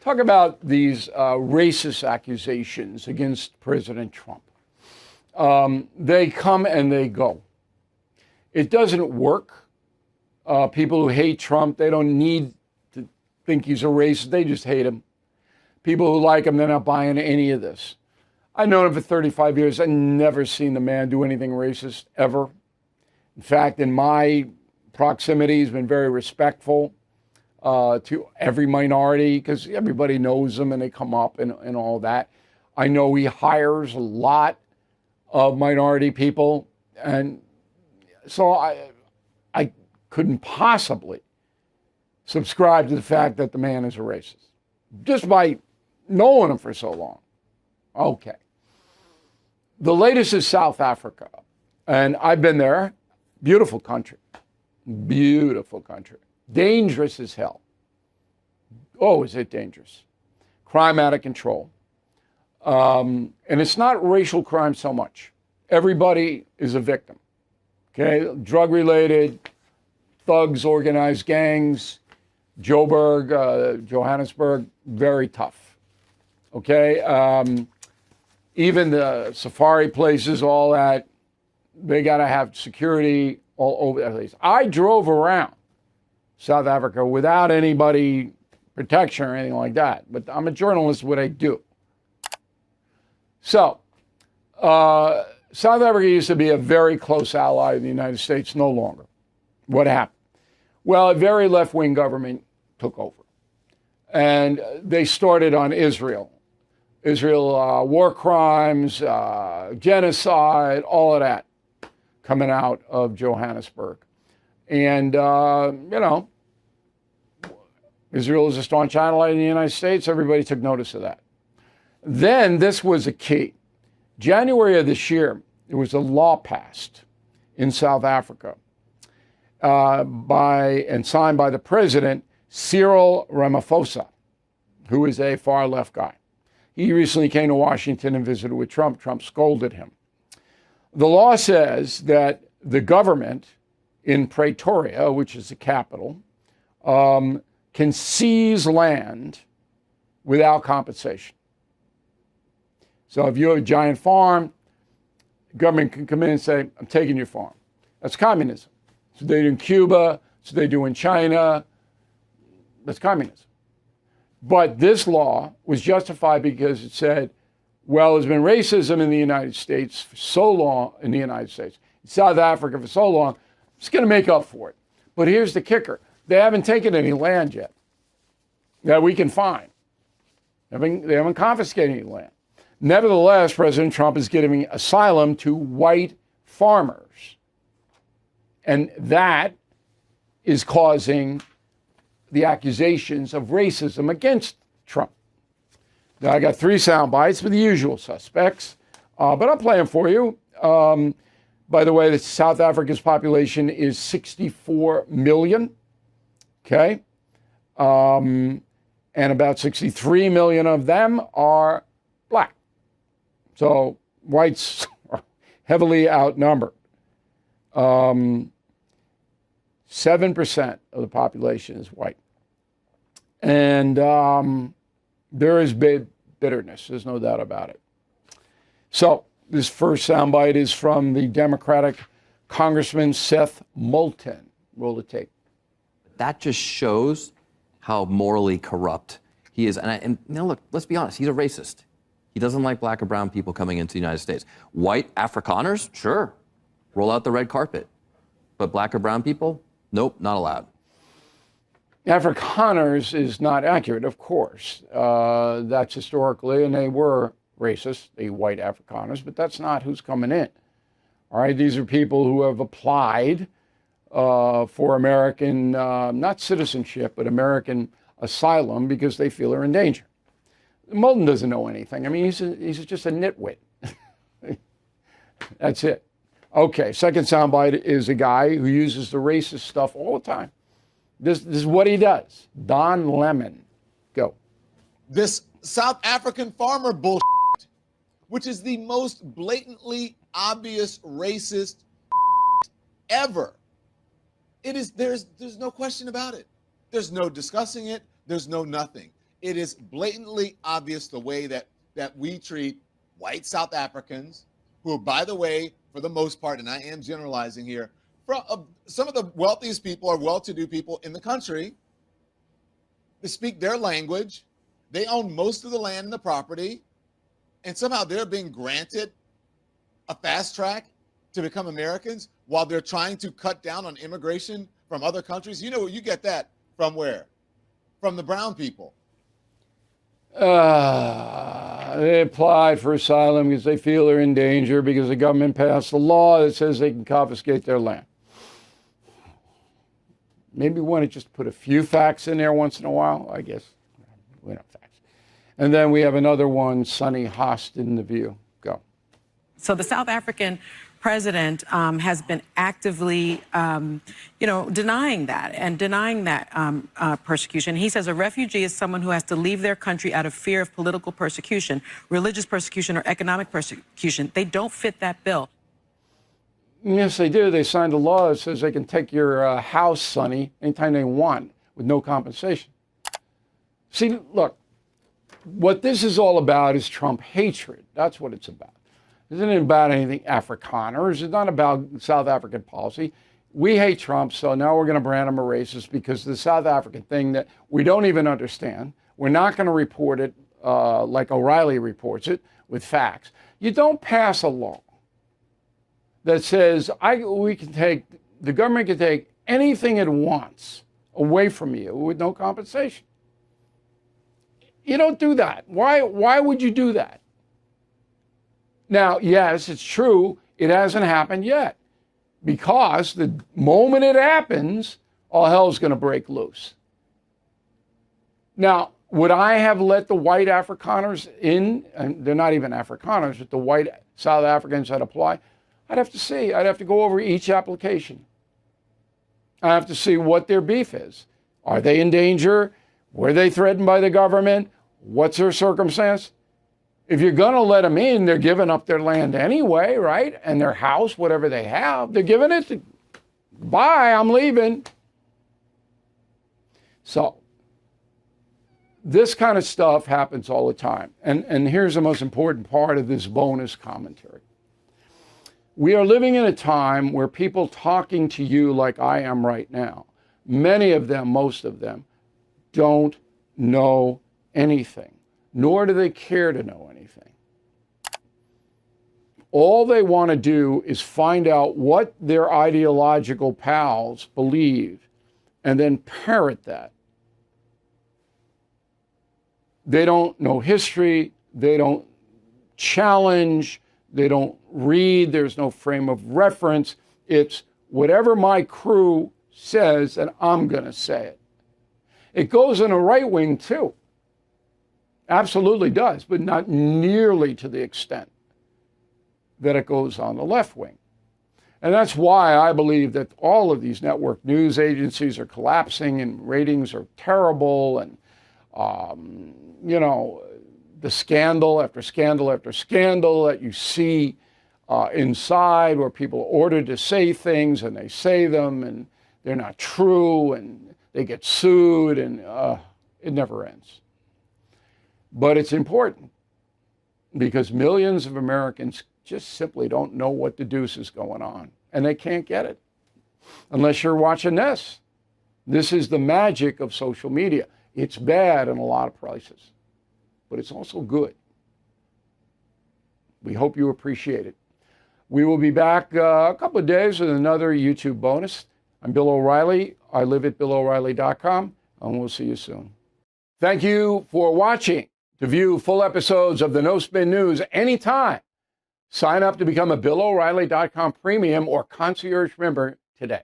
Talk about these racist accusations against President Trump. They come and they go. It doesn't work. People who hate Trump, they don't need to think he's a racist. They just hate him. People who like him, they're not buying any of this. I've known him for 35 years. I've never seen the man do anything racist, ever. In fact, in my proximity, he's been very respectful to every minority because everybody knows him and they come up and all that. I know he hires a lot of minority people. And so I couldn't possibly subscribe to the fact that the man is a racist just by knowing him for so long. Okay. The latest is South Africa. And I've been there. Beautiful country. Beautiful country. Dangerous as hell. Oh, is it dangerous? Crime out of control. And it's not racial crime so much. Everybody is a victim. Okay? Drug-related, thugs, organized gangs, Joburg, Johannesburg, very tough. Okay? Even the safari places, all that, they got to have security all over the place. I drove around South Africa without anybody protection or anything like that. But I'm a journalist, what I do. So, South Africa used to be a very close ally of the United States, no longer. What happened? Well, a very left-wing government took over. And they started on Israel. Israel, war crimes, genocide, all of that coming out of Johannesburg. And, Israel is a staunch ally in the United States. Everybody took notice of that. Then this was a key. January of this year, there was a law passed in South Africa and signed by the president, Cyril Ramaphosa, who is a far left guy. He recently came to Washington and visited with Trump. Trump scolded him. The law says that the government in Pretoria, which is the capital, can seize land without compensation. So if you have a giant farm, the government can come in and say, I'm taking your farm. That's communism. So they do in Cuba, so they do in China. That's communism. But this law was justified because it said, well, there's been racism in the United States for so long, in South Africa for so long, it's going to make up for it. But here's the kicker. They haven't taken any land yet that we can find. They haven't confiscated any land. Nevertheless, President Trump is giving asylum to white farmers. And that is causing the accusations of racism against Trump. Now, I got 3 sound bites with the usual suspects, but I'm playing for you. By the way, South Africa's population is 64 million. Okay. And about 63 million of them are black. So whites are heavily outnumbered. 7% of the population is white. And there is bitterness. There's no doubt about it. So this first soundbite is from the Democratic Congressman Seth Moulton. Roll the tape. That just shows how morally corrupt he is. And now look, let's be honest, he's a racist. He doesn't like black or brown people coming into the United States. White Afrikaners, sure, roll out the red carpet. But black or brown people, nope, not allowed. Afrikaners is not accurate, of course. That's historically, and they were racist, the white Afrikaners, but that's not who's coming in. All right, these are people who have applied for American, not citizenship, but American asylum because they feel they're in danger. Moulton doesn't know anything. I mean, he's just a nitwit. That's it. Okay, second soundbite is a guy who uses the racist stuff all the time. This is what he does. Don Lemon. Go. This South African farmer bullshit, which is the most blatantly obvious racist ever. It is, there's no question about it. There's no discussing it. There's no nothing. It is blatantly obvious the way that we treat white South Africans, who, by the way, for the most part, and I am generalizing here, some of the wealthiest people are well-to-do people in the country. They speak their language. They own most of the land and the property, and somehow they're being granted a fast track to become Americans while they're trying to cut down on immigration from other countries. You know, you get that from where? From the brown people. They applied for asylum because they feel they're in danger because the government passed a law that says they can confiscate their land. Maybe we want to just put a few facts in there once in a while, I guess. We don't have facts. And then we have another one, Sonny Host in The View. Go. So the South African president has been actively, denying that persecution. He says a refugee is someone who has to leave their country out of fear of political persecution, religious persecution, or economic persecution. They don't fit that bill. Yes, they do. They signed a law that says they can take your house, Sonny, anytime they want with no compensation. See, look, what this is all about is Trump hatred. That's what it's about. It isn't about anything Afrikaners. It's not about South African policy. We hate Trump, so now we're going to brand him a racist because the South African thing that we don't even understand. We're not going to report it like O'Reilly reports it with facts. You don't pass a law that says the government can take anything it wants away from you with no compensation. You don't do that. Why would you do that? Now, yes, it's true, it hasn't happened yet, because the moment it happens, all hell's going to break loose. Now, would I have let the white Afrikaners in, and they're not even Afrikaners, but the white South Africans that apply? I'd have to see. I'd have to go over each application. I have to see what their beef is. Are they in danger? Were they threatened by the government? What's their circumstance? If you're going to let them in, they're giving up their land anyway, right? And their house, whatever they have, they're giving it to, bye, I'm leaving. So this kind of stuff happens all the time. And here's the most important part of this bonus commentary. We are living in a time where people talking to you like I am right now, many of them, most of them, don't know anything, nor do they care to know anything. All they want to do is find out what their ideological pals believe and then parrot that. They don't know history, they don't challenge, they don't read, there's no frame of reference. It's whatever my crew says, and I'm going to say it. It goes in the right wing too. Absolutely does, but not nearly to the extent that it goes on the left wing. And that's why I believe that all of these network news agencies are collapsing and ratings are terrible. And, the scandal after scandal after scandal that you see inside, where people are ordered to say things and they say them and they're not true and they get sued, and it never ends. But it's important because millions of Americans just simply don't know what the deuce is going on, and they can't get it unless you're watching this. This is the magic of social media. It's bad in a lot of places, but it's also good. We hope you appreciate it. We will be back a couple of days with another YouTube bonus. I'm Bill O'Reilly. I live at BillO'Reilly.com, and we'll see you soon. Thank you for watching. To view full episodes of the No Spin News anytime, sign up to become a BillO'Reilly.com premium or concierge member today.